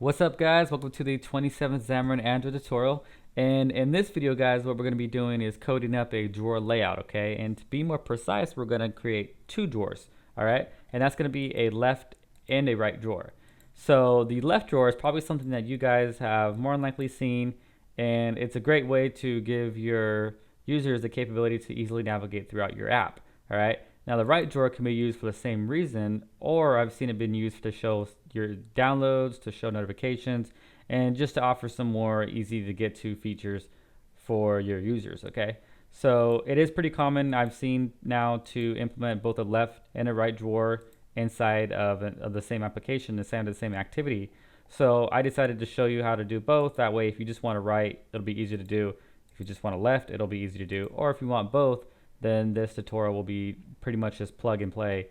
What's up, guys? Welcome to the 27th Xamarin.Android tutorial. And in this video, guys, what we're going to be doing is coding up a drawer layout, okay? And to be more precise, we're going to create two drawers, all right? And that's going to be a left and a right drawer. So the left drawer is probably something that you guys have more than likely seen, and it's a great way to give your users the capability to easily navigate throughout your app, all right? Now the right drawer can be used for the same reason, or I've seen it been used to show your downloads, to show notifications, and just to offer some more easy to get to features for your users, okay? So it is pretty common, I've seen now, to implement both a left and a right drawer inside of the same application, the same activity. So I decided to show you how to do both. That way, if you just want to write, it'll be easy to do. If you just want a left, it'll be easy to do. Or if you want both, then this tutorial will be pretty much just plug and play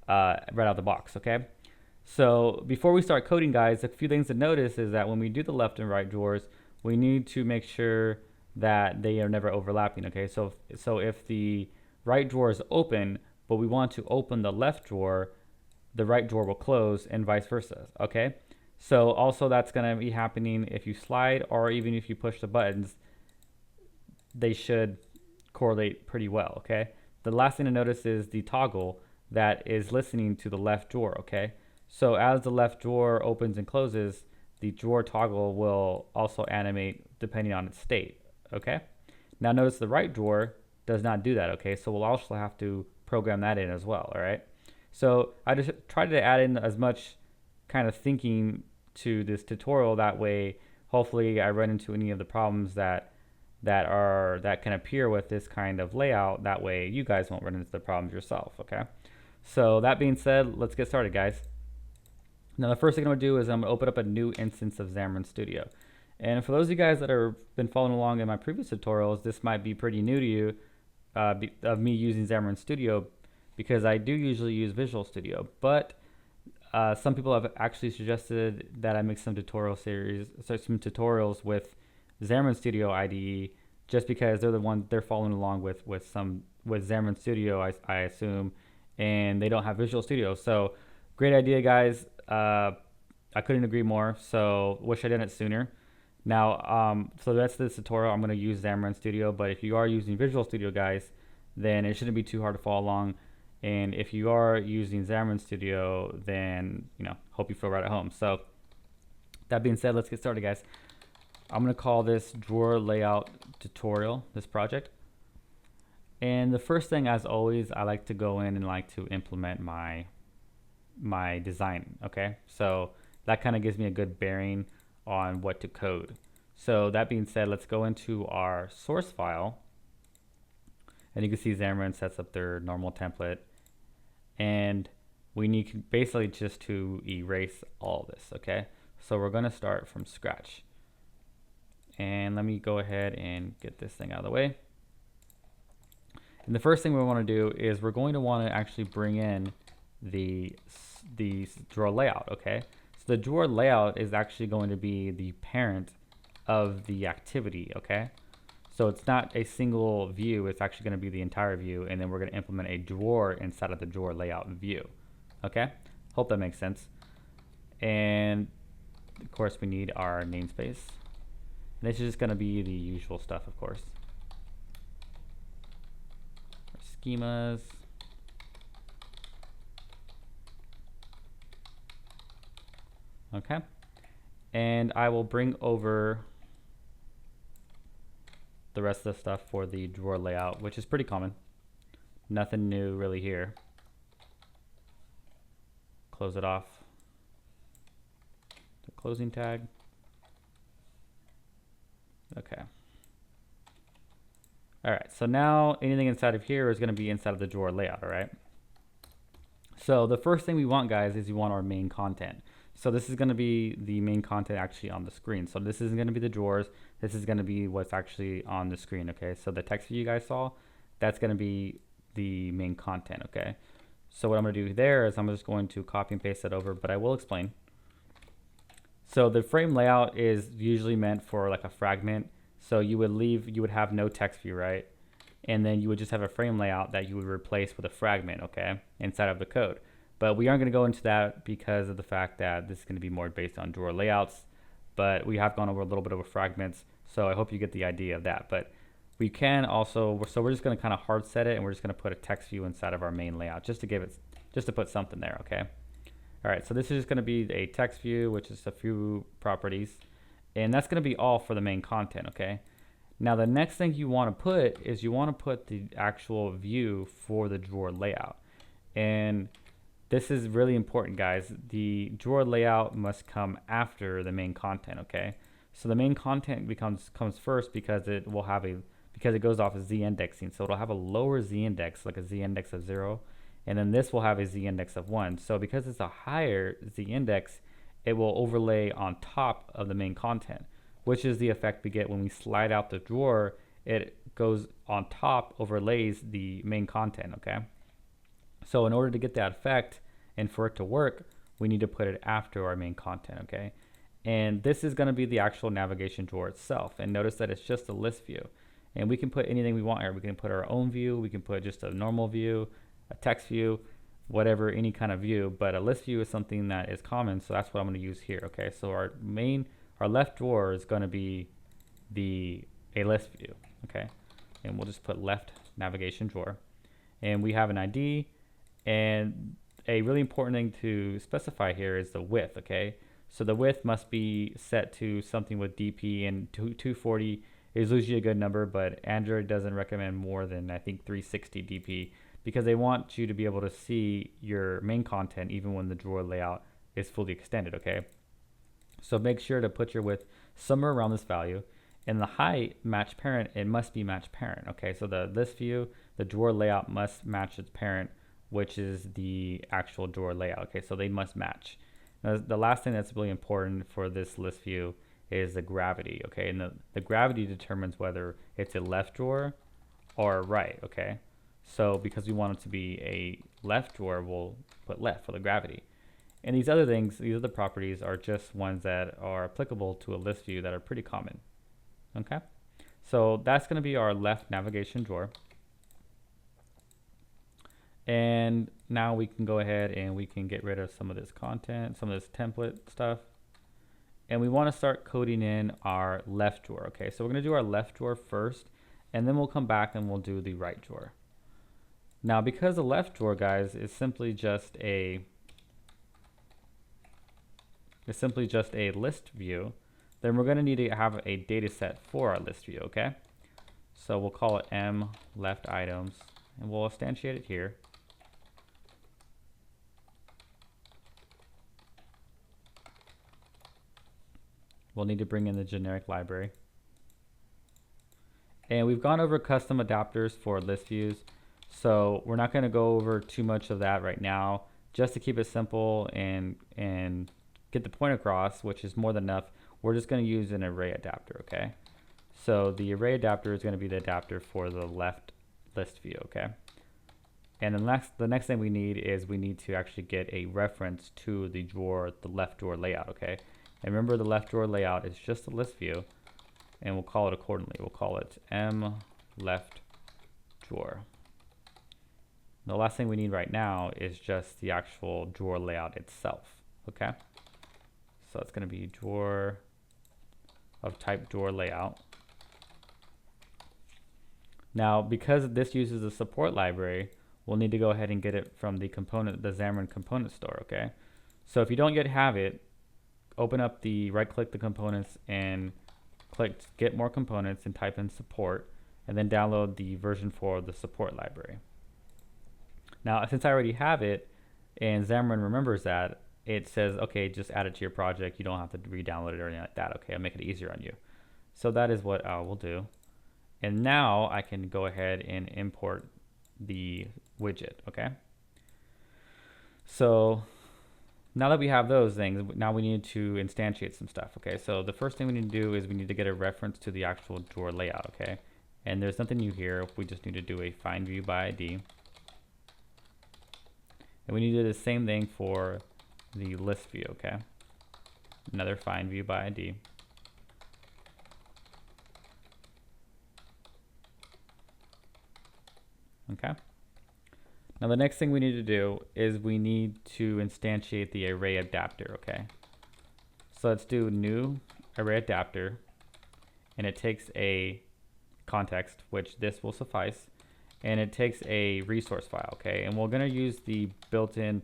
right out of the box, okay? So before we start coding, guys, a few things to notice is that when we do the left and right drawers, we need to make sure that they are never overlapping, okay? So if the right drawer is open, but we want to open the left drawer, the right drawer will close and vice versa, okay? So also that's gonna be happening if you slide or even if you push the buttons, they should correlate pretty well, okay? The last thing to notice is the toggle that is listening to the left drawer, okay? So as the left drawer opens and closes, the drawer toggle will also animate depending on its state, okay? Now notice the right drawer does not do that, okay? So we'll also have to program that in as well, all right? So I just tried to add in as much kind of thinking to this tutorial, that way hopefully I run into any of the problems that can appear with this kind of layout. That way you guys won't run into the problems yourself, okay? So that being said, let's get started, guys. Now the first thing I'm gonna do is I'm gonna open up a new instance of Xamarin Studio. And for those of you guys that have been following along in my previous tutorials, this might be pretty new to you of me using Xamarin Studio, because I do usually use Visual Studio, but some people have actually suggested that I make some tutorials with Xamarin Studio IDE, just because they're the ones they're following along with Xamarin Studio, I assume, and they don't have Visual Studio. So great idea, guys. I couldn't agree more. So wish I did it sooner. Now, so that's this tutorial. I'm going to use Xamarin Studio, but if you are using Visual Studio, guys, then it shouldn't be too hard to follow along. And if you are using Xamarin Studio, then hope you feel right at home. So that being said, let's get started, guys. I'm going to call this drawer layout tutorial, this project. And the first thing, as always, I like to go in and like to implement my design, okay? So that kind of gives me a good bearing on what to code. So that being said, let's go into our source file. And you can see Xamarin sets up their normal template. And we need basically just to erase all this, okay? So we're going to start from scratch. And let me go ahead and get this thing out of the way. And the first thing we want to do is we're going to want to actually bring in the drawer layout, okay? So the drawer layout is actually going to be the parent of the activity, okay? So it's not a single view, it's actually going to be the entire view, and then we're going to implement a drawer inside of the drawer layout view, okay? Hope that makes sense. And of course we need our namespace. And this is just going to be the usual stuff, of course. Our schemas. Okay. And I will bring over the rest of the stuff for the drawer layout, which is pretty common. Nothing new really here. Close it off. The closing tag. Okay. All right, so now anything inside of here is going to be inside of the drawer layout, all right? So the first thing we want, guys, is we want our main content. So this is going to be the main content actually on the screen. So this isn't going to be the drawers. This is going to be what's actually on the screen, okay? So the text that you guys saw, that's going to be the main content, okay? So what I'm going to do there is I'm just going to copy and paste that over, but I will explain. So the frame layout is usually meant for like a fragment. So you would have no text view, right? And then you would just have a frame layout that you would replace with a fragment, okay, inside of the code. But we aren't going to go into that because of the fact that this is going to be more based on drawer layouts. But we have gone over a little bit of fragments, so I hope you get the idea of that. But we can also, so we're just going to kind of hard set it, and we're just going to put a text view inside of our main layout just to give it, just to put something there, okay? All right, so this is going to be a text view, which is a few properties, and that's going to be all for the main content, okay? Now the next thing you want to put is you want to put the actual view for the drawer layout. And this is really important, guys. The drawer layout must come after the main content, okay? So the main content comes first because it will have because it goes off of z indexing. So it'll have a lower z index, like a z index of 0, and then this will have a z index of 1. So because it's a higher z index, it will overlay on top of the main content, which is the effect we get when we slide out the drawer. It goes on top, overlays the main content, okay? So in order to get that effect and for it to work, we need to put it after our main content, okay? And this is going to be the actual navigation drawer itself. And notice that it's just a list view. And we can put anything we want here. We can put our own view, we can put just a normal view, a text view, whatever, any kind of view. But a list view is something that is common, so that's what I'm going to use here, okay? So our left drawer is going to be a list view, okay? And we'll just put left navigation drawer. And we have an ID, and a really important thing to specify here is the width, okay? So the width must be set to something with DP, and 240 is usually a good number, but Android doesn't recommend more than, I think, 360 DP, because they want you to be able to see your main content even when the drawer layout is fully extended, okay? So make sure to put your width somewhere around this value. And the height, match parent, it must be match parent, okay? So the list view, the drawer layout must match its parent, which is the actual drawer layout, okay? So they must match. Now, the last thing that's really important for this list view is the gravity, okay? And the gravity determines whether it's a left drawer or a right, okay? So because we want it to be a left drawer, we'll put left for the gravity. And these other things, these other properties are just ones that are applicable to a list view that are pretty common, okay? So that's going to be our left navigation drawer. And now we can go ahead and we can get rid of some of this content, some of this template stuff. And we want to start coding in our left drawer, okay? So we're going to do our left drawer first, and then we'll come back and we'll do the right drawer. Now, because the left drawer, guys, is simply just a list view, then we're going to need to have a data set for our list view, okay? So we'll call it m left items, and we'll instantiate it here. We'll need to bring in the generic library. And we've gone over custom adapters for list views, so we're not going to go over too much of that right now. Just to keep it simple and get the point across, which is more than enough, we're just going to use an array adapter, okay? So the array adapter is going to be the adapter for the left list view, okay? And the next thing we need is we need to actually get a reference to the drawer, the left drawer layout, okay? And remember, the left drawer layout is just a list view, and we'll call it accordingly. We'll call it m left drawer. The last thing we need right now is just the actual drawer layout itself, okay? So it's going to be drawer of type drawer layout. Now, because this uses a support library, we'll need to go ahead and get it from the component, the Xamarin component store, okay? So if you don't yet have it, open up right-click the components and click Get More Components and type in support, and then download the version for the support library. Now, since I already have it, and Xamarin remembers that, it says, okay, just add it to your project. You don't have to re-download it or anything like that. Okay, I'll make it easier on you. So that is what I will do. And now I can go ahead and import the widget, okay? So now that we have those things, now we need to instantiate some stuff, okay? So the first thing we need to do is we need to get a reference to the actual drawer layout, okay? And there's nothing new here. We just need to do a find view by ID. And we need to do the same thing for the list view, okay? Another find view by ID. Okay. Now the next thing we need to do is we need to instantiate the array adapter, okay? So let's do new array adapter, and it takes a context, which this will suffice, and it takes a resource file, okay? And we're gonna use the built-in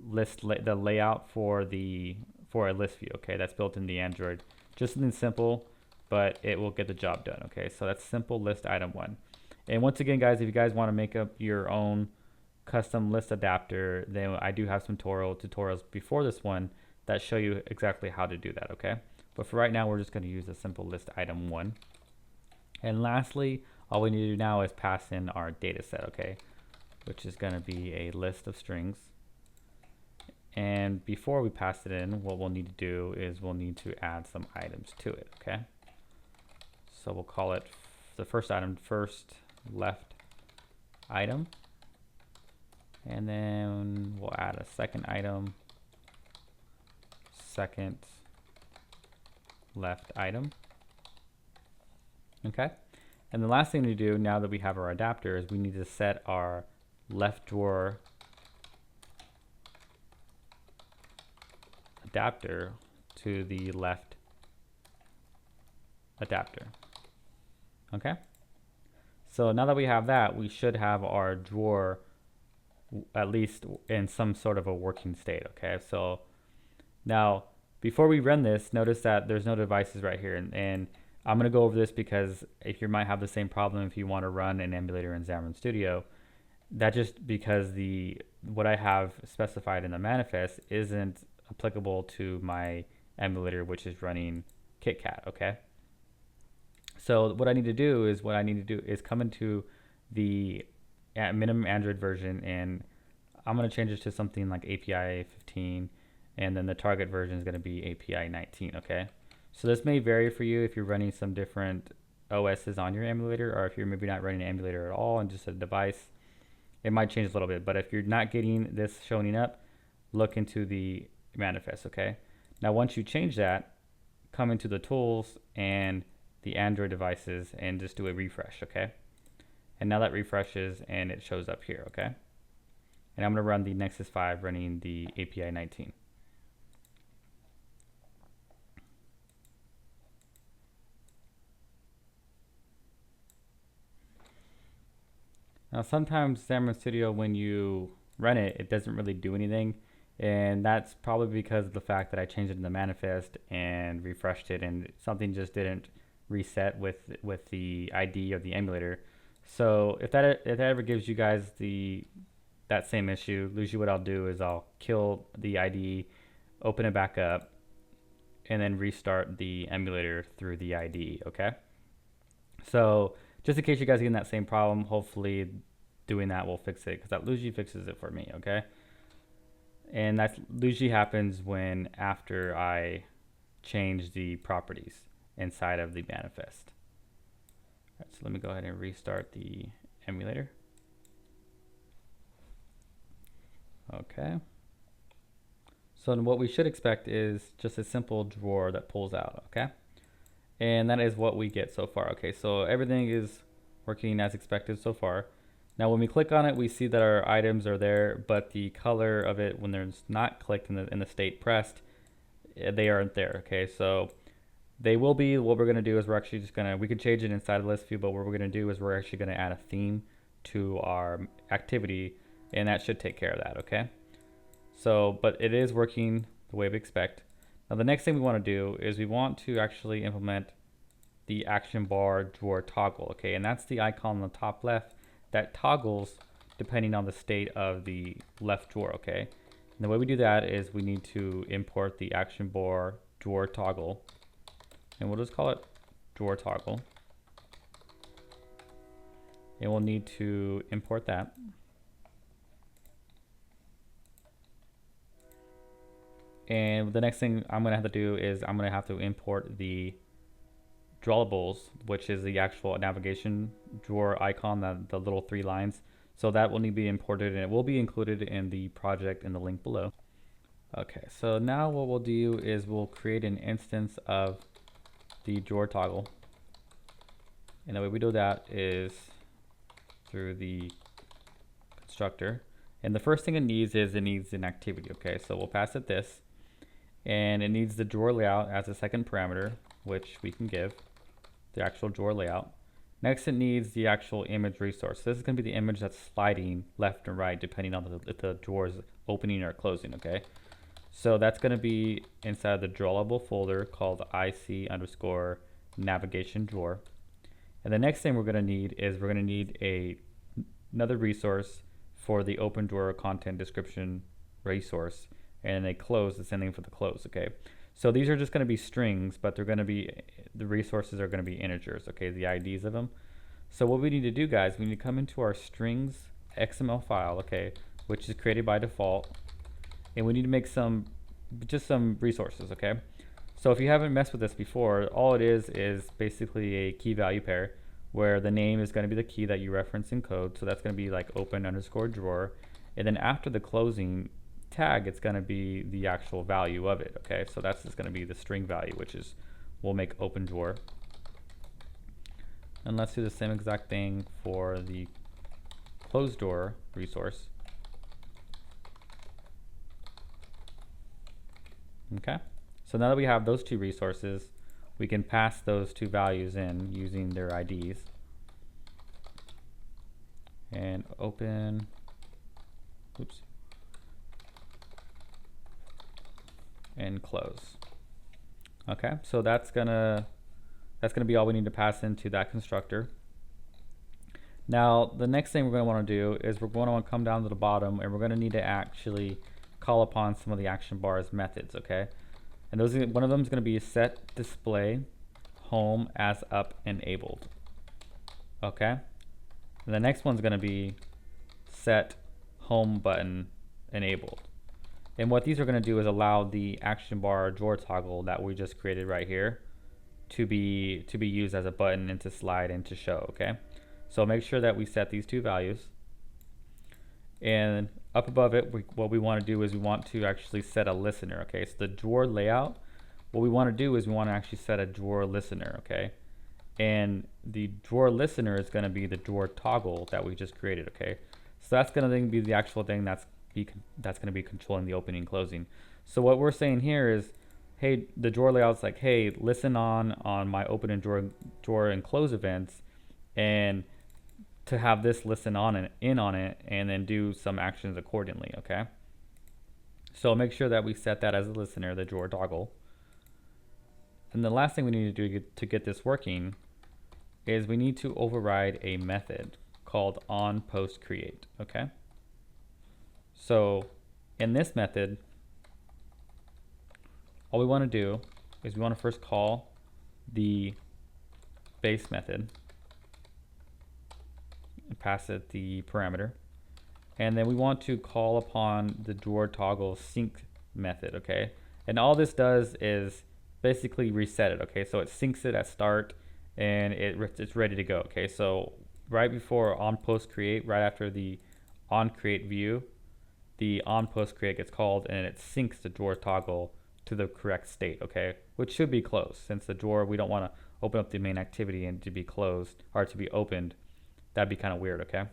list, the layout for a list view, okay? That's built in the Android. Just something simple, but it will get the job done, okay? So that's simple list item 1. And once again, guys, if you guys want to make up your own custom list adapter, then I do have some tutorials before this one that show you exactly how to do that, okay? But for right now, we're just going to use a simple list item 1. And lastly, all we need to do now is pass in our data set, okay? Which is going to be a list of strings. And before we pass it in, what we'll need to do is we'll need to add some items to it, okay? So we'll call it the first item, first left item. And then we'll add a second item, second left item. Okay. And the last thing to do now that we have our adapter is we need to set our left drawer adapter to the left adapter. Okay. So now that we have that, we should have our drawer at least in some sort of a working state, okay? So now, before we run this, notice that there's no devices right here, and I'm gonna go over this because if you might have the same problem if you want to run an emulator in Xamarin Studio, that just because what I have specified in the manifest isn't applicable to my emulator, which is running KitKat, okay? So what I need to do is come into the minimum Android version, and I'm going to change it to something like API 15, and then the target version is going to be API 19, okay? So this may vary for you if you're running some different OSs on your emulator, or if you're maybe not running an emulator at all and just a device, it might change a little bit. But if you're not getting this showing up, look into the manifest, okay? Now once you change that, come into the tools and the Android devices and just do a refresh, okay? And now that refreshes and it shows up here, okay? And I'm going to run the Nexus 5 running the API 19. Now sometimes Xamarin Studio, when you run it, it doesn't really do anything. And that's probably because of the fact that I changed it in the manifest and refreshed it, and something just didn't reset with the ID of the emulator. So if that ever gives you guys that same issue, usually what I'll do is I'll kill the ID, open it back up, and then restart the emulator through the ID, okay? So just in case you guys are getting that same problem, hopefully doing that will fix it, because that usually fixes it for me, okay? And that usually happens when after I change the properties inside of the manifest. All right, so let me go ahead and restart the emulator. Okay. So what we should expect is just a simple drawer that pulls out, okay? And that is what we get so far, okay? So everything is working as expected so far. Now when we click on it, we see that our items are there, but the color of it when there's not clicked in the state pressed, they aren't there, okay? So they will be. What we're gonna do is we're actually just gonna, we can change it inside of list view, but what we're gonna do is we're actually gonna add a theme to our activity, and that should take care of that, okay? So, but it is working the way we expect. Now the next thing we wanna do is we want to actually implement the action bar drawer toggle, okay? And that's the icon on the top left that toggles depending on the state of the left drawer, okay? And the way we do that is we need to import the action bar drawer toggle, and we'll just call it drawer toggle. And we'll need to import that. And the next thing I'm gonna have to do is I'm gonna have to import the drawables, which is the actual navigation drawer icon, the little 3 lines. So that will need to be imported, and it will be included in the project in the link below. Okay, so now what we'll do is we'll create an instance of the drawer toggle. And the way we do that is through the constructor. And the first thing it needs is it needs an activity, okay? So we'll pass it this. And it needs the drawer layout as a second parameter, which we can give the actual drawer layout. Next, it needs the actual image resource. This is going to be the image that's sliding left and right depending on if the drawer is opening or closing, okay? So that's going to be inside the drawable folder called IC_navigation drawer. And the next thing we're going to need is we're going to need another resource for the open drawer content description resource, and a close, the same thing for the close, okay? So these are just going to be strings, but they're going to be, the resources are going to be integers, okay, the IDs of them. So what we need to do, guys, we need to come into our strings XML file, okay, which is created by default, and we need to make just some resources, okay? So if you haven't messed with this before, all it is basically a key value pair where the name is going to be the key that you reference in code. So that's going to be like open_drawer. And then after the closing tag, it's going to be the actual value of it, okay? So that's just going to be the string value, which is, we'll make open drawer. And let's do the same exact thing for the closed door resource. Okay, so now that we have those two resources, we can pass those two values in using their IDs. And open, oops, and close. Okay, so that's gonna be all we need to pass into that constructor. Now the next thing we're going to want to do is we're going to want to come down to the bottom, and we're going to need to actually call upon some of the action bars methods, okay? And those, one of them is going to be set display home as up enabled, okay? And the next one's going to be set home button enabled. And what these are going to do is allow the action bar drawer toggle that we just created right here to be used as a button and to slide and to show, okay? So make sure that we set these two values. And up above it, what we want to do is we want to actually set a listener, okay? So the drawer layout, what we want to do is we want to actually set a drawer listener, okay? And the drawer listener is going to be the drawer toggle that we just created, okay? So that's going to be the actual thing that's going to be controlling the opening and closing. So what we're saying here is, hey, the drawer layout's like, hey, listen on my open and drawer and close events, and to have this listen on and in on it, and then do some actions accordingly, okay? So make sure that we set that as a listener, the drawer toggle. And the last thing we need to do to get this working is we need to override a method called onPostCreate, okay? So in this method, all we want to do is we want to first call the base method and pass it the parameter, and then we want to call upon the drawer toggle sync method, okay? And all this does is basically reset it, okay? So it syncs it at start, and it's ready to go, okay? So right before onPostCreate, right after the onCreate view, the onPostCreate gets called, and it syncs the drawer toggle to the correct state, okay? Which should be closed, since the drawer, we don't want to open up the main activity and to be closed or to be opened. That'd be kind of weird, okay?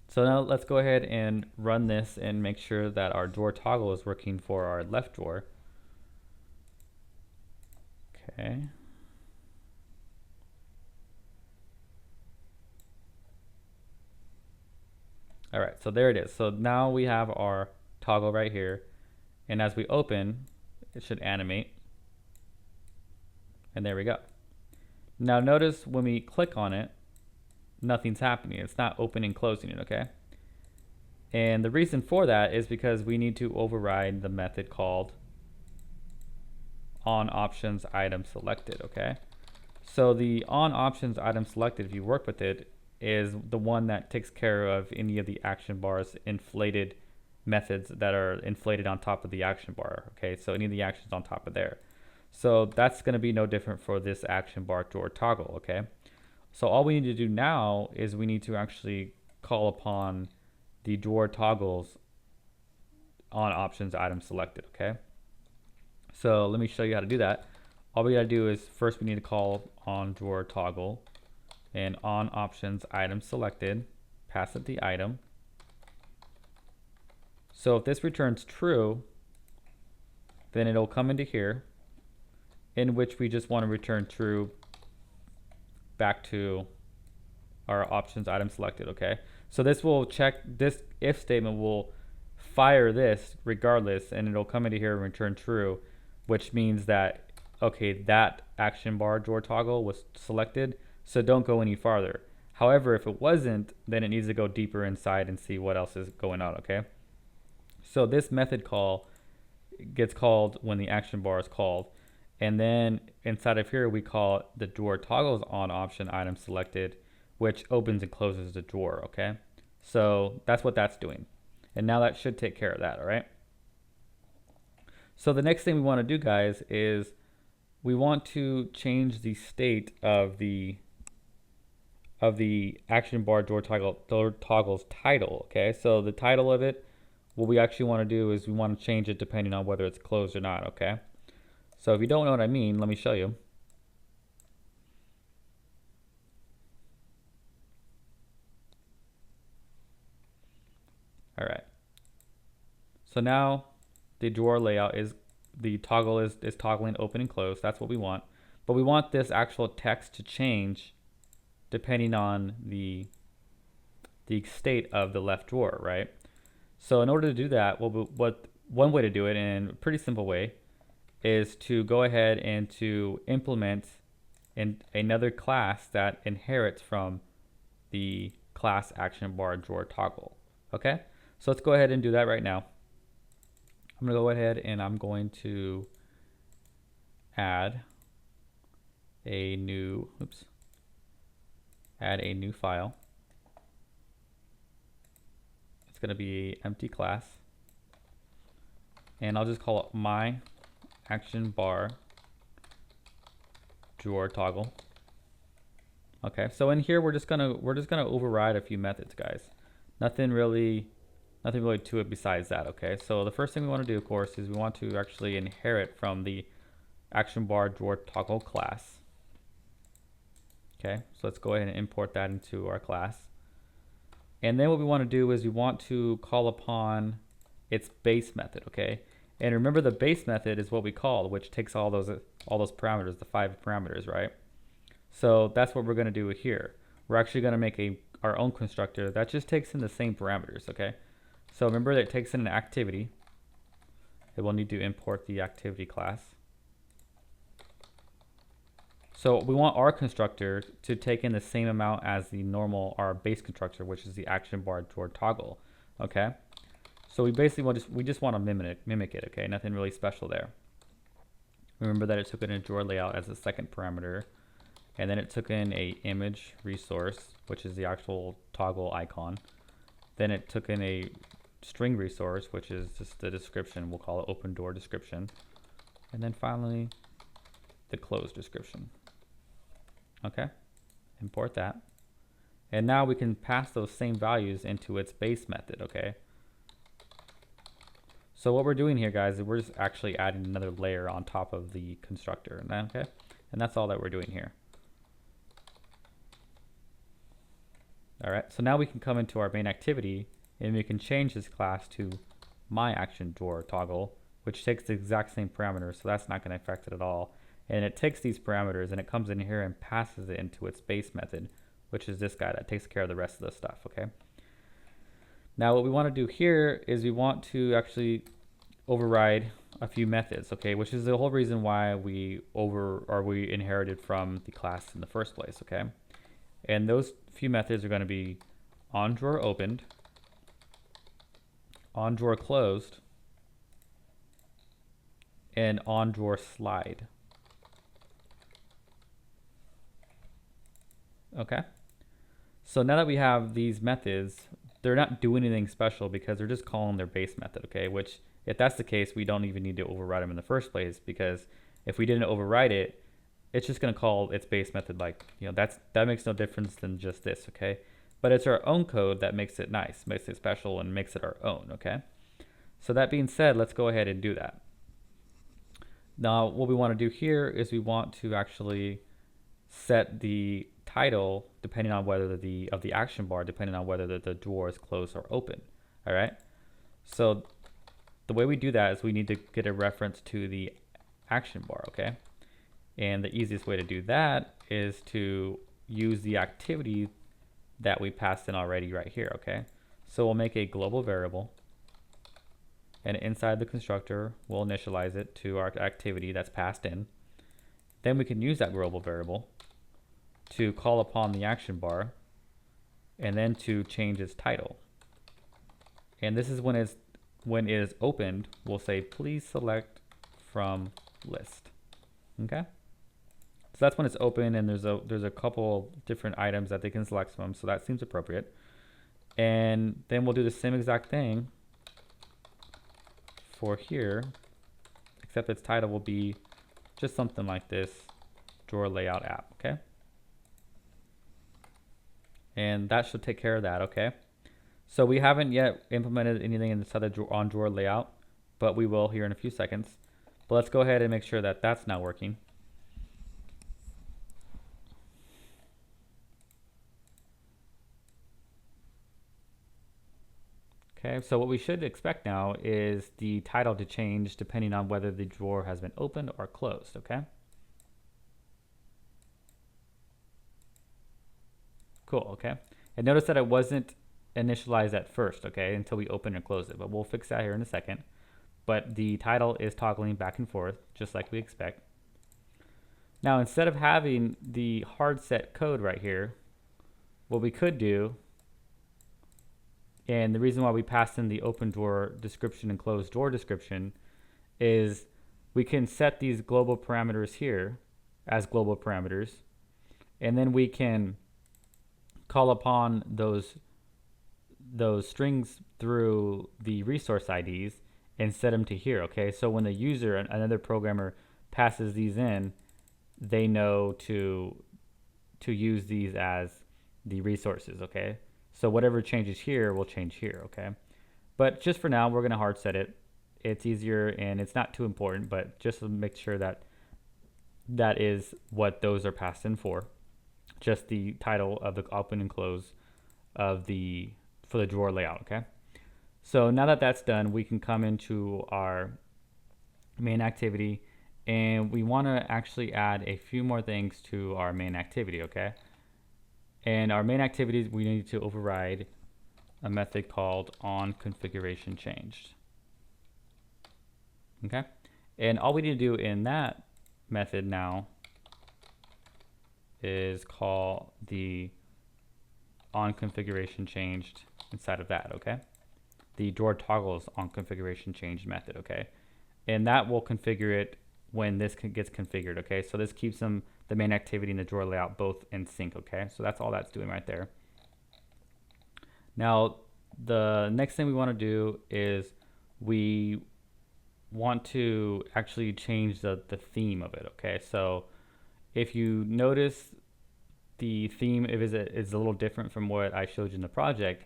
So now let's go ahead and run this and make sure that our drawer toggle is working for our left drawer. Okay. All right, so there it is. So now we have our toggle right here, and as we open, it should animate, and there we go. Now notice when we click on it, nothing's happening. It's not opening and closing it, okay? And the reason for that is because we need to override the method called onOptionsItemSelected, okay? So the onOptionsItemSelected, if you work with it, is the one that takes care of any of the action bars inflated methods that are inflated on top of the action bar, okay? So any of the actions on top of there. So that's going to be no different for this action bar drawer toggle, okay? So all we need to do now is we need to actually call upon the drawer toggles onOptionsItemSelected, okay? So let me show you how to do that. All we got to do is first we need to call on drawer toggle and onOptionsItemSelected, pass it the item, So if this returns true, then it'll come into here, in which we just want to return true back to our options item selected, okay? So this will check, this if statement will fire this regardless, and it'll come into here and return true, which means that, okay, that action bar drawer toggle was selected, so don't go any farther. However, if it wasn't, then it needs to go deeper inside and see what else is going on, okay? So this method call gets called when the action bar is called. And then inside of here, we call the drawer toggles on option item selected, which opens and closes the drawer, okay? So that's what that's doing. And now that should take care of that, all right? So the next thing we want to do, guys, is we want to change the state of the action bar drawer toggles title, okay? So the title of it, what we actually want to do is we want to change it depending on whether it's closed or not, okay? So if you don't know what I mean, let me show you. All right. So now the drawer layout is, the toggle is toggling open and closed. That's what we want. But we want this actual text to change depending on the state of the left drawer, right? So in order to do that, one way to do it, in a pretty simple way, is to go ahead and to implement another class that inherits from the class action bar drawer toggle. Okay, so let's go ahead and do that right now. I'm going to go ahead and I'm going to add a new file. It's going to be empty class, and I'll just call it my action bar drawer toggle. Okay, so in here we're just gonna override a few methods, guys. Nothing really to it besides that. Okay, so the first thing we want to do, of course, is we want to actually inherit from the action bar drawer toggle class. Okay, so let's go ahead and import that into our class. And then what we want to do is we want to call upon its base method, okay? And remember, the base method is what we call, which takes all those parameters, the 5 parameters, right? So that's what we're going to do here. We're actually going to make our own constructor that just takes in the same parameters, okay? So remember that it takes in an activity. It will need to import the activity class. So we want our constructor to take in the same amount as the normal, our base constructor, which is the action bar drawer toggle, okay? So we basically just want to mimic it, okay? Nothing really special there. Remember that it took in a drawer layout as the second parameter, and then it took in a image resource, which is the actual toggle icon. Then it took in a string resource, which is just the description. We'll call it open door description. And then finally, the close description. Okay, import that. And now we can pass those same values into its base method, okay? So what we're doing here, guys, is we're just actually adding another layer on top of the constructor, okay? And that's all that we're doing here. All right, so now we can come into our main activity and we can change this class to my action drawer toggle, which takes the exact same parameters, so that's not going to affect it at all. And it takes these parameters and it comes in here and passes it into its base method, which is this guy that takes care of the rest of the stuff, okay? Now what we want to do here is we want to actually override a few methods, okay, which is the whole reason why we inherited from the class in the first place, okay? And those few methods are going to be on drawer opened, on drawer closed, and on drawer slide. Okay, so now that we have these methods, they're not doing anything special because they're just calling their base method, okay? Which, if that's the case, we don't even need to override them in the first place, because if we didn't override it, it's just going to call its base method, like, you know, that makes no difference than just this, okay? But it's our own code that makes it nice, makes it special, and makes it our own, okay? So that being said, let's go ahead and do that. Now, what we want to do here is we want to actually set the title depending on whether the action bar, depending on whether the drawer is closed or open. All right. So the way we do that is we need to get a reference to the action bar, okay? And the easiest way to do that is to use the activity that we passed in already right here, okay? So we'll make a global variable, and inside the constructor, we'll initialize it to our activity that's passed in. Then we can use that global variable to call upon the action bar, and then to change its title. And this is when it is opened, we'll say, please select from list, okay? So that's when it's open, and there's a couple different items that they can select from, so that seems appropriate. And then we'll do the same exact thing for here, except its title will be just something like this, drawer layout app, okay? And that should take care of that, okay? So we haven't yet implemented anything inside the on drawer layout, but we will here in a few seconds. But let's go ahead and make sure that that's now working. Okay, so what we should expect now is the title to change depending on whether the drawer has been opened or closed, okay? Cool, okay. And notice that it wasn't initialized at first, okay, until we open and close it, but we'll fix that here in a second. But the title is toggling back and forth, just like we expect. Now, instead of having the hard set code right here, what we could do, and the reason why we passed in the open drawer description and closed drawer description, is we can set these global parameters here as global parameters, and then we can call upon those strings through the resource IDs and set them to here, okay? So when the user, another programmer, passes these in, they know to use these as the resources, okay? So whatever changes here will change here, okay? But just for now, we're gonna hard set it. It's easier and it's not too important, but just to make sure that that is what those are passed in for. Just the title of the open and close of for the drawer layout, okay? So now that that's done, we can come into our main activity, and we want to actually add a few more things to our main activity, okay? And our main activities, we need to override a method called onConfigurationChanged, okay? And all we need to do in that method now is call the onConfigurationChanged inside of that, okay? The drawer toggles onConfigurationChanged method, okay? And that will configure it when this gets configured, okay? So this keeps the main activity and the drawer layout both in sync, okay? So that's all that's doing right there. Now, the next thing we want to do is we want to actually change the theme of it, okay? So if you notice, the theme is a little different from what I showed you in the project,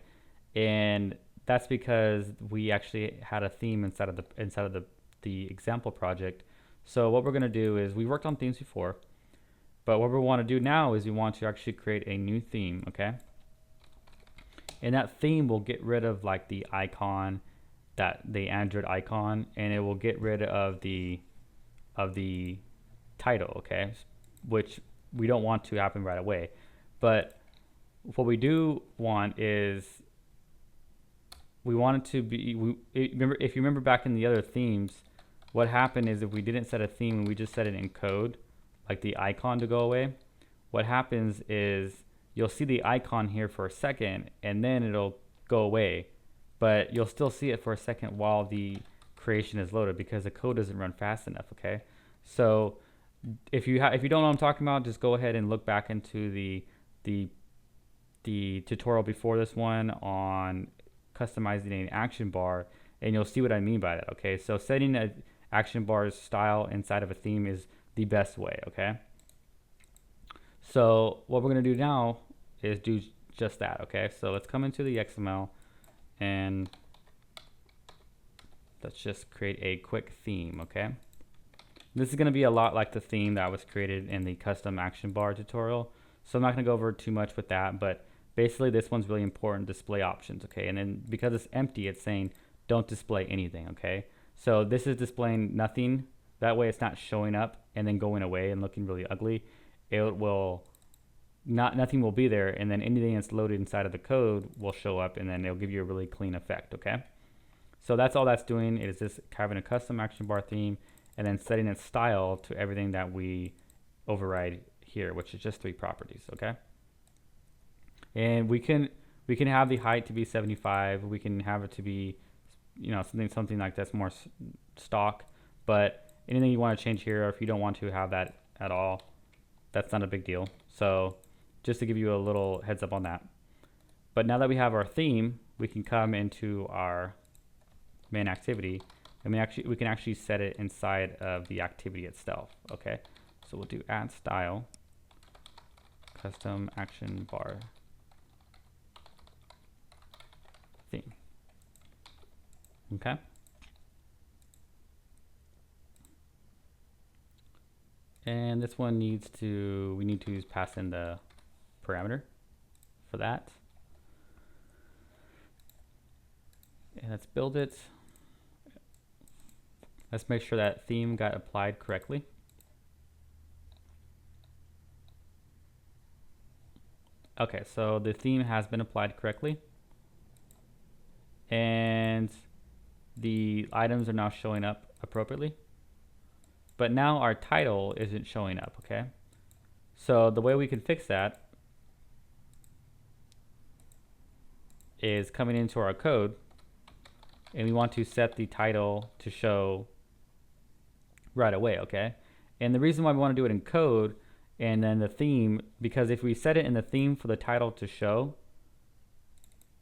and that's because we actually had a theme inside of the example project. So what we're going to do is, we worked on themes before, but what we want to do now is we want to actually create a new theme, okay? And that theme will get rid of like the icon, the Android icon, and it will get rid of the title, okay? Which we don't want to happen right away. But what we do want is, we want it to be, if you remember back in the other themes, what happened is if we didn't set a theme and we just set it in code, like the icon to go away, what happens is you'll see the icon here for a second and then it'll go away, but you'll still see it for a second while the creation is loaded because the code doesn't run fast enough, okay? So if you don't know what I'm talking about, just go ahead and look back into the tutorial before this one on customizing an action bar, and you'll see what I mean by that, okay? So setting an action bar's style inside of a theme is the best way, okay? So what we're gonna do now is do just that, okay? So let's come into the XML and let's just create a quick theme, okay? This is gonna be a lot like the theme that was created in the custom action bar tutorial. So I'm not gonna go over too much with that, but basically this one's really important, display options, okay? And then because it's empty, it's saying don't display anything, okay? So this is displaying nothing. That way it's not showing up and then going away and looking really ugly. It will nothing will be there, and then anything that's loaded inside of the code will show up, and then it'll give you a really clean effect, okay? So that's all that's doing, is just having a custom action bar theme and then setting its style to everything that we override here, which is just 3 properties, okay? And we can have the height to be 75. We can have it to be, you know, something like that's more stock. But anything you want to change here, or if you don't want to have that at all, that's not a big deal. So just to give you a little heads up on that. But now that we have our theme, we can come into our main activity, and we can actually set it inside of the activity itself. Okay, so we'll do add style, custom action bar theme. Okay. And this one we need to pass in the parameter for that. And let's build it. Let's make sure that theme got applied correctly. Okay, so the theme has been applied correctly. And the items are now showing up appropriately. But now our title isn't showing up, okay? So the way we can fix that is coming into our code, and we want to set the title to show right away, okay? And the reason why we want to do it in code and then the theme, because if we set it in the theme for the title to show,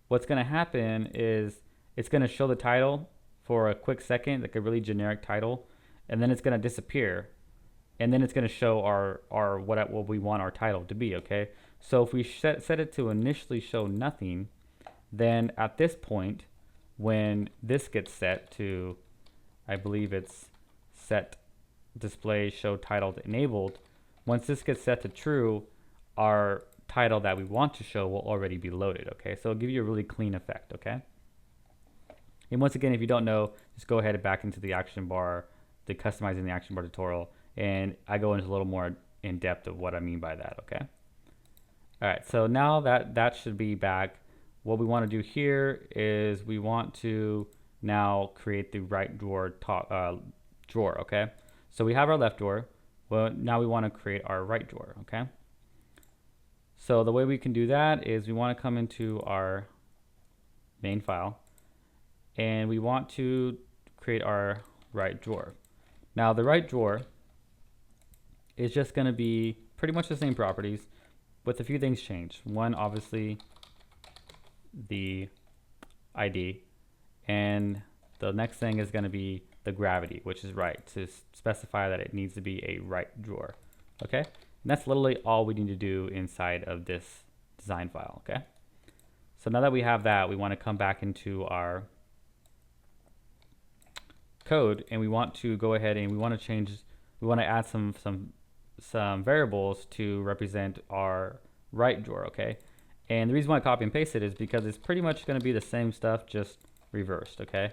what's going to happen is it's going to show the title for a quick second, like a really generic title, and then it's going to disappear, and then it's going to show our what we want our title to be, okay? So if we set it to initially show nothing, then at this point, when this gets set to, I believe it's set display show title enabled, once this gets set to true, our title that we want to show will already be loaded, okay? So it'll give you a really clean effect, okay? And once again, if you don't know, just go ahead and back into the action bar, the customizing the action bar tutorial, and I go into a little more in depth of what I mean by that, okay? All right, so now that should be back. What we want to do here is we want to now create the right drawer drawer, okay? So we have our left drawer. Well, now we want to create our right drawer, okay? So the way we can do that is we want to come into our main file, and we want to create our right drawer. Now the right drawer is just going to be pretty much the same properties with a few things changed. One, obviously, the ID, and the next thing is going to be the gravity, which is right, to specify that it needs to be a right drawer, okay? And that's literally all we need to do inside of this design file, okay? So now that we have that, we want to come back into our code, and we want to go ahead and we want to add some variables to represent our right drawer, okay? And the reason why I copy and paste it is because it's pretty much going to be the same stuff, just reversed, okay?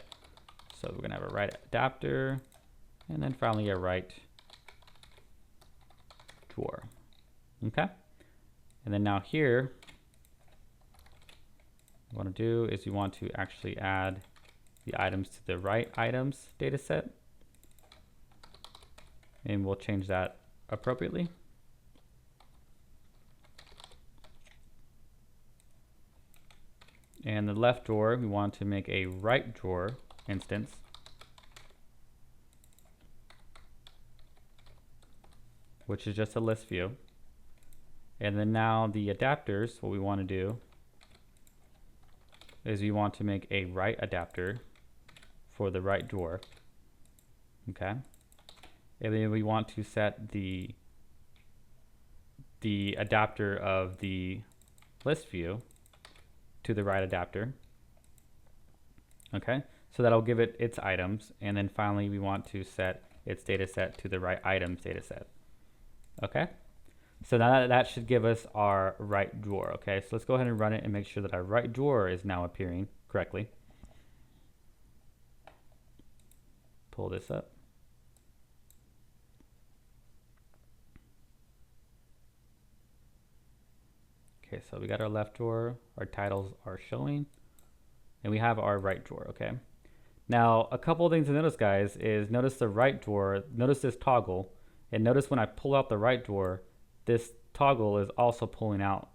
So we're going to have a right adapter, and then finally a right drawer, okay? And then now here, what you want to do is you want to actually add the items to the right items data set, and we'll change that appropriately. And the left drawer, we want to make a right drawer instance. Which is just a list view. And then now the adapters, what we want to do is we want to make a right adapter for the right drawer. Okay. And then we want to set the adapter of the list view to the right adapter. Okay, so that'll give it its items, and then finally we want to set its data set to the right items data set. Okay, so now that should give us our right drawer. Okay, so let's go ahead and run it and make sure that our right drawer is now appearing correctly. pull this up. Okay, so we got our left drawer, our titles are showing, and we have our right drawer, okay? Now, a couple of things to notice, guys, is notice the right drawer, notice this toggle, and notice when I pull out the right drawer, this toggle is also pulling out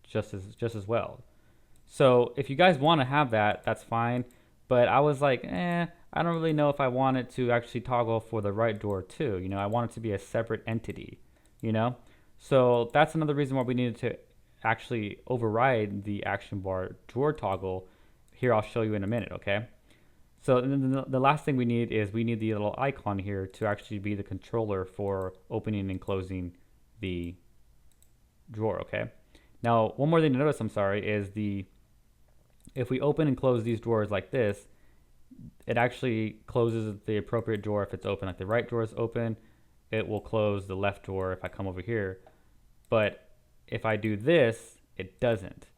just as well. So if you guys want to have that, that's fine, but I was like, I don't really know if I want it to actually toggle for the right drawer too. You know, I want it to be a separate entity, you know? So that's another reason why we needed to actually override the action bar drawer toggle. Here, I'll show you in a minute, okay? So the last thing we need is we need the little icon here to actually be the controller for opening and closing the drawer, okay? Now, one more thing to notice, I'm sorry, is if we open and close these drawers like this, it actually closes the appropriate drawer if it's open. Like the right drawer is open, it will close the left drawer if I come over here. But if I do this, it doesn't.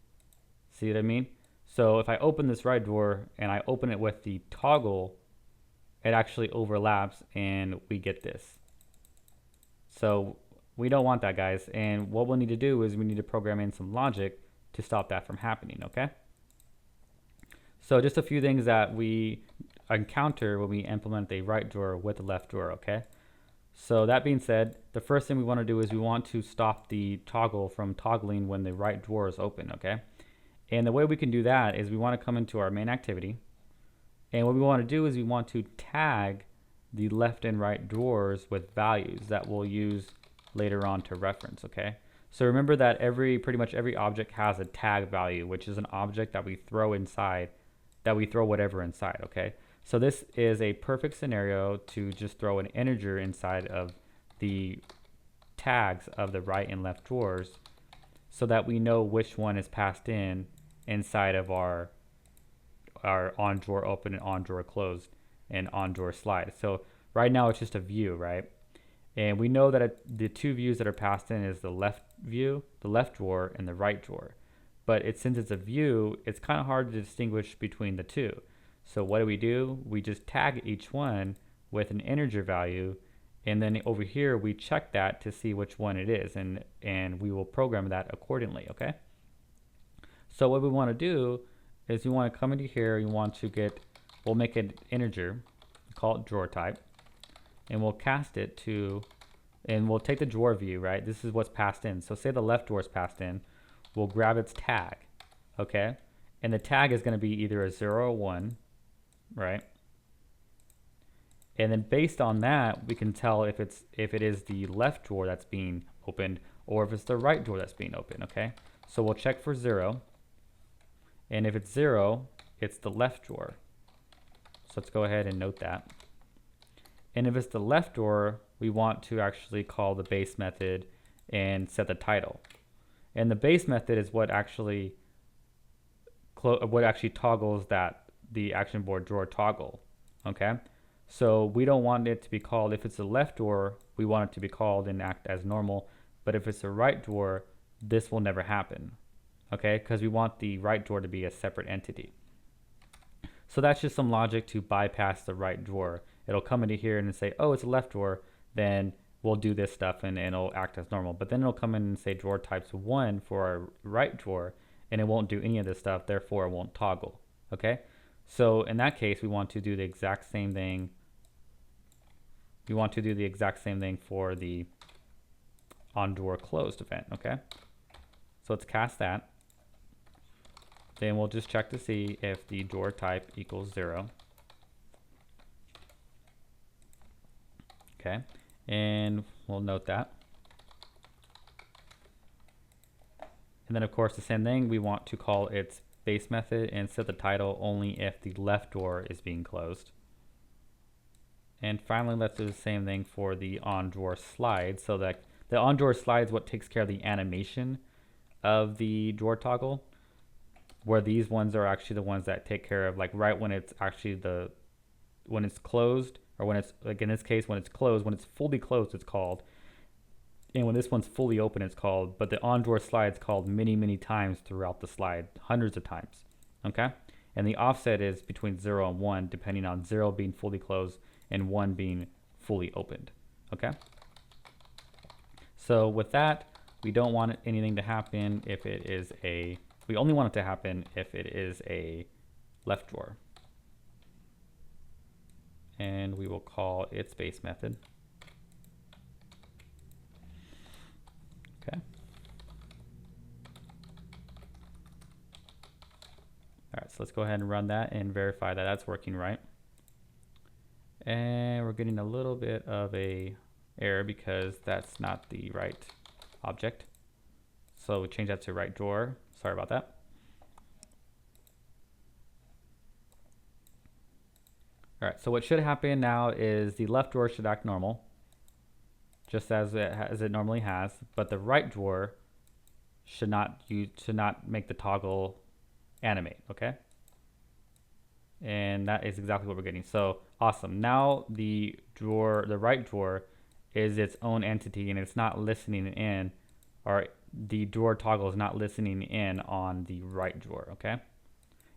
See what I mean? So if I open this right drawer and I open it with the toggle, it actually overlaps and we get this. So we don't want that, guys. And what we'll need to do is we need to program in some logic to stop that from happening, okay? So just a few things that we encounter when we implement the right drawer with the left drawer, okay? So that being said, the first thing we want to do is we want to stop the toggle from toggling when the right drawer is open, okay? And the way we can do that is we want to come into our main activity. And what we want to do is we want to tag the left and right drawers with values that we'll use later on to reference, okay? So remember that pretty much every object has a tag value, which is an object that we throw inside, that we throw whatever inside, okay? So this is a perfect scenario to just throw an integer inside of the tags of the right and left drawers so that we know which one is passed in inside of our on drawer open and on drawer closed and on drawer slide. So right now it's just a view, right? And we know that the two views that are passed in is the left view, the left drawer, and the right drawer. But since it's a view, it's kind of hard to distinguish between the two. So what do? We just tag each one with an integer value, and then over here we check that to see which one it is, and we will program that accordingly, okay? So what we want to do is we want to come into here, we'll make an integer, call it drawer type, and we'll cast it to, and we'll take the drawer view, right? This is what's passed in. So say the left drawer is passed in, we'll grab its tag, okay? And the tag is going to be either a 0 or 1, right? And then based on that, we can tell if it is the left drawer that's being opened or if it's the right drawer that's being opened, okay? So we'll check for 0. And if it's 0, it's the left drawer. So let's go ahead and note that. And if it's the left drawer, we want to actually call the base method and set the title. And the base method is what actually toggles the action board drawer toggle, okay? So we don't want it to be called, if it's the left drawer, we want it to be called and act as normal. But if it's the right drawer, this will never happen, okay? Because we want the right drawer to be a separate entity. So that's just some logic to bypass the right drawer. It'll come into here and say, oh, it's a left drawer, then we'll do this stuff and it'll act as normal. But then it'll come in and say drawer types 1 for our right drawer, and it won't do any of this stuff, therefore it won't toggle, okay? So in that case, we want to do the exact same thing. We want to do the exact same thing for the on drawer closed event, okay? So let's cast that. Then we'll just check to see if the drawer type equals 0. Okay, and we'll note that. And then of course the same thing, we want to call its base method and set the title only if the left drawer is being closed. And finally, let's do the same thing for the on drawer slide, so that the on drawer slide is what takes care of the animation of the drawer toggle, where these ones are actually the ones that take care of, like, right when it's actually when it's closed, or when it's, like in this case, when it's closed, when it's fully closed, it's called. And when this one's fully open, it's called. But the on drawer slide is called many, many times throughout the slide, hundreds of times, okay? And the offset is between 0 and 1, depending on 0 being fully closed and one being fully opened. Okay. So with that, we don't want anything to happen if it is a, we only want it to happen if it is a left drawer. And we will call its base method. Okay. All right, so let's go ahead and run that and verify that that's working right. And we're getting a little bit of a error because that's not the right object. So we change that to right drawer. Sorry about that. All right, so what should happen now is the left drawer should act normal, just as it normally has, but the right drawer should not make the toggle animate, okay? And that is exactly what we're getting. So awesome. Now the right drawer is its own entity and it's not listening in, or the drawer toggle is not listening in on the right drawer, okay?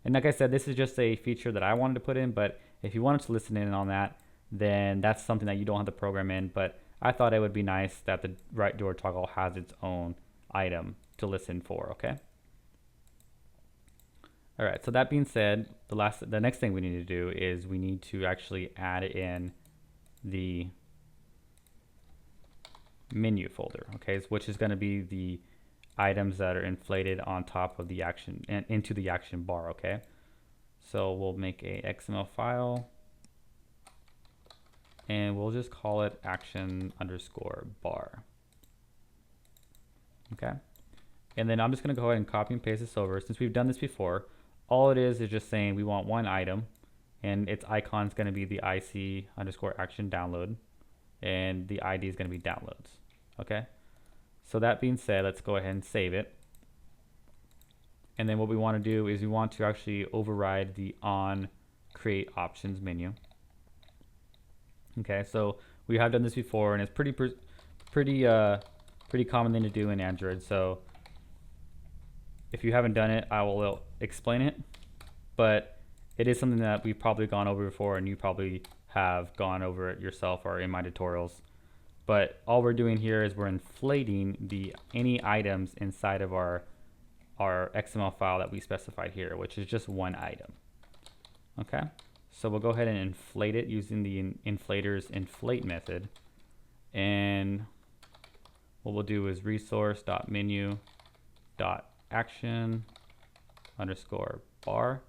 And like I said, this is just a feature that I wanted to put in, but if you wanted to listen in on that, then that's something that you don't have to program in. But I thought it would be nice that the right drawer toggle has its own item to listen for, okay? All right, so that being said, the next thing we need to do is we need to actually add in the menu folder, okay, which is going to be the items that are inflated on top of the action and into the action bar, okay? So we'll make a XML file and we'll just call it action_bar. Okay. And then I'm just going to go ahead and copy and paste this over. Since we've done this before, all it is just saying we want one item and its icon is going to be the IC_action download and the ID is going to be downloads. Okay. So that being said, let's go ahead and save it. And then what we want to do is we want to actually override the on create options menu. Okay, so we have done this before and it's pretty common thing to do in Android. So if you haven't done it, I will explain it, but it is something that we've probably gone over before and you probably have gone over it yourself or in my tutorials. But all we're doing here is we're inflating any items inside of our XML file that we specified here, which is just one item. Okay, so we'll go ahead and inflate it using the inflator's inflate method. And what we'll do is resource.menu.action_bar.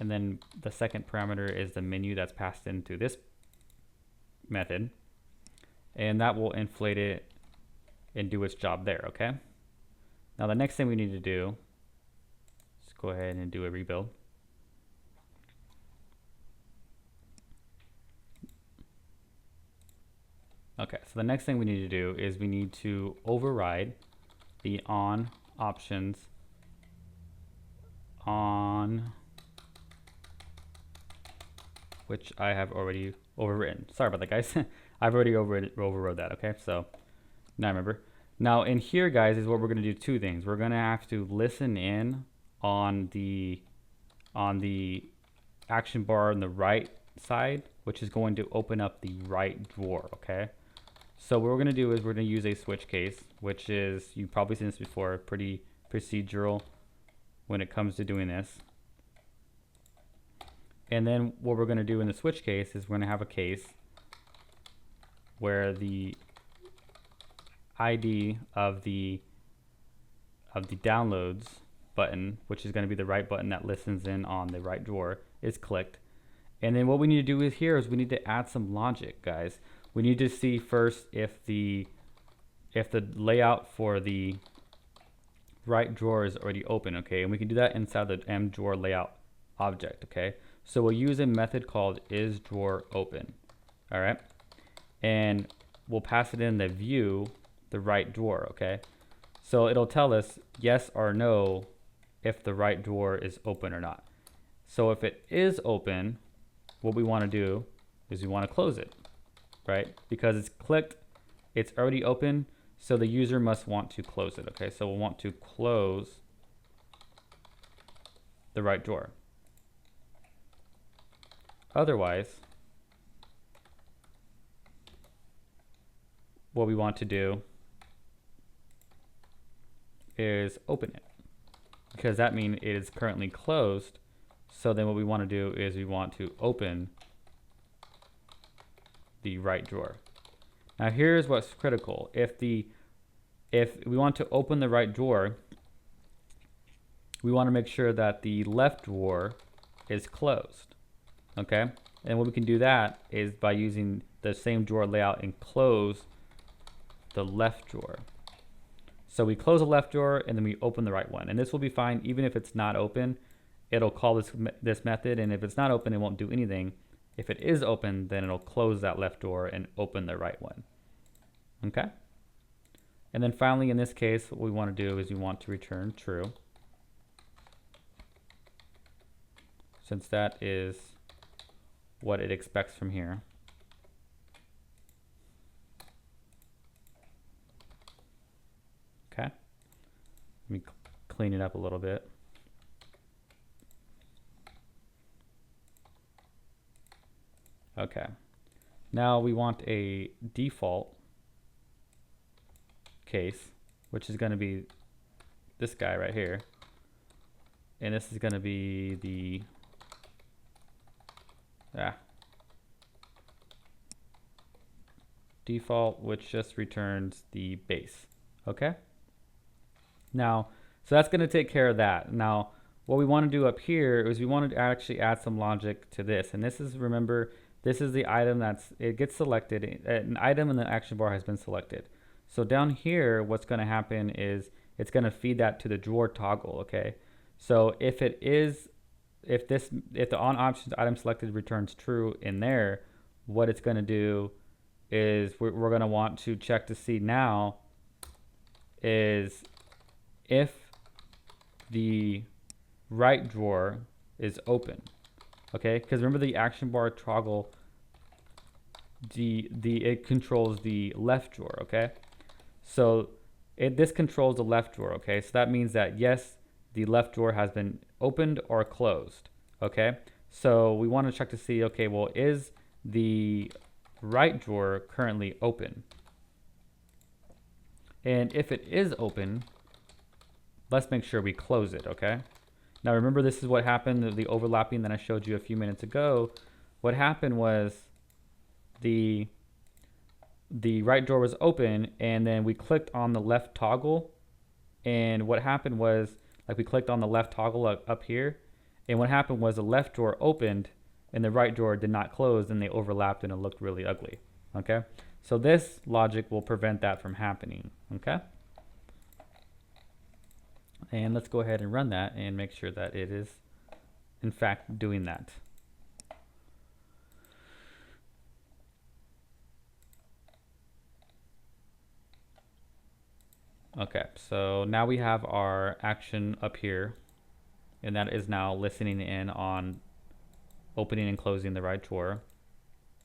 And then the second parameter is the menu that's passed into this method. And that will inflate it and do its job there, okay? Now the next thing we need to do is go ahead and do a rebuild. Okay, so the next thing we need to do is we need to override the on options on, which I have already overwritten. Sorry about that, guys. I've already overrode that, okay? So now I remember. Now in here, guys, is what we're gonna do two things. We're gonna have to listen in on the action bar on the right side, which is going to open up the right drawer, okay? So what we're gonna do is we're gonna use a switch case, which is, you've probably seen this before, pretty procedural when it comes to doing this. And then what we're gonna do in the switch case is we're gonna have a case where the ID of the downloads button, which is going to be the right button that listens in on the right drawer, is clicked. And then what we need to do is here is we need to add some logic, guys. We need to see first if the layout for the right drawer is already open, okay? And we can do that inside the mDrawer layout object, okay? So we'll use a method called isDrawerOpen, all right? And we'll pass it in the view the right drawer, okay? So it'll tell us yes or no if the right drawer is open or not. So if it is open, what we want to do is we want to close it, right? Because it's clicked, it's already open, so the user must want to close it, okay? So we'll want to close the right drawer. Otherwise, what we want to do is open it, because that means it is currently closed. So then what we want to do is we want to open the right drawer. Now here's what's critical. If we want to open the right drawer, we want to make sure that the left drawer is closed. Okay? And what we can do that is by using the same drawer layout and close the left drawer. So we close the left drawer and then we open the right one. And this will be fine even if it's not open. It'll call this method, and if it's not open, it won't do anything. If it is open, then it'll close that left drawer and open the right one. Okay? And then finally, in this case, what we want to do is we want to return true, since that is what it expects from here. Okay? Let me clean it up a little bit. Okay. Now we want a default case, which is going to be this guy right here. And this is going to be the default, which just returns the base. Okay? Now, so that's going to take care of that. Now, what we want to do up here is we want to actually add some logic to this. And this is, remember, this is the item it gets selected. An item in the action bar has been selected. So down here, what's going to happen is it's going to feed that to the drawer toggle. Okay. So if the on options item selected returns true in there, what it's going to do is we're going to want to check to see now is if the right drawer is open. Okay, because remember the action bar toggle, it controls the left drawer. Okay, so this controls the left drawer. Okay, so that means that yes, the left drawer has been opened or closed. Okay, so we want to check to see, okay, well, is the right drawer currently open? And if it is open, let's make sure we close it. Okay. Now remember, this is what happened, the overlapping that I showed you a few minutes ago. What happened was the right drawer was open, and then we clicked on the left toggle, and what happened was, like, we clicked on the left toggle up here, and what happened was the left drawer opened and the right drawer did not close, and they overlapped and it looked really ugly. Okay, so this logic will prevent that from happening. Okay. And let's go ahead and run that and make sure that it is in fact doing that. Okay, so now we have our action up here, and that is now listening in on opening and closing the right drawer.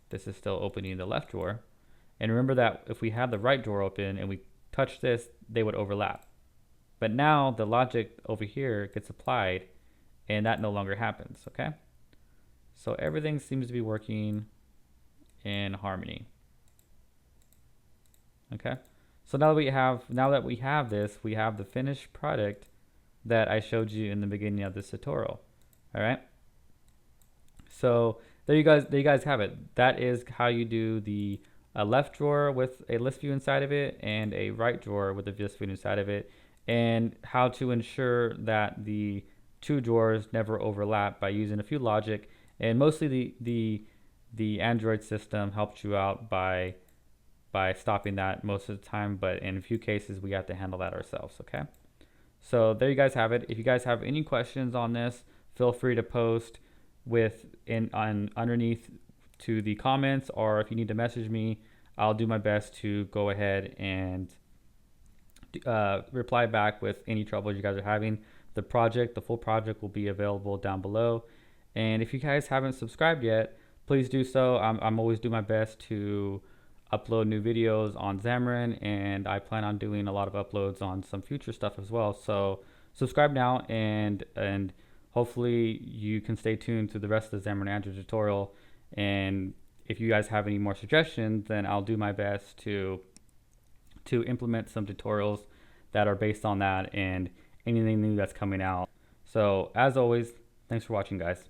This is still opening the left drawer. And remember that if we have the right drawer open and we touch this, they would overlap. But now the logic over here gets applied and that no longer happens. Okay, so everything seems to be working in harmony. Okay, so now that we have this, we have the finished product that I showed you in the beginning of this tutorial. All right, so there you guys have it. That is how you do the left drawer with a list view inside of it and a right drawer with a list view inside of it, and how to ensure that the two drawers never overlap by using a few logic. And mostly the Android system helps you out by stopping that most of the time, but in a few cases we have to handle that ourselves. Okay, so there you guys have it. If you guys have any questions on this, feel free to post underneath to the comments, or if you need to message me, I'll do my best to go ahead and reply back with any trouble you guys are having. The full project will be available down below. And if you guys haven't subscribed yet, please do so. I'm always doing my best to upload new videos on Xamarin, and I plan on doing a lot of uploads on some future stuff as well. So subscribe now, and hopefully you can stay tuned to the rest of the Xamarin.Android tutorial. And if you guys have any more suggestions, then I'll do my best to to implement some tutorials that are based on that and anything new that's coming out. So as always, thanks for watching, guys.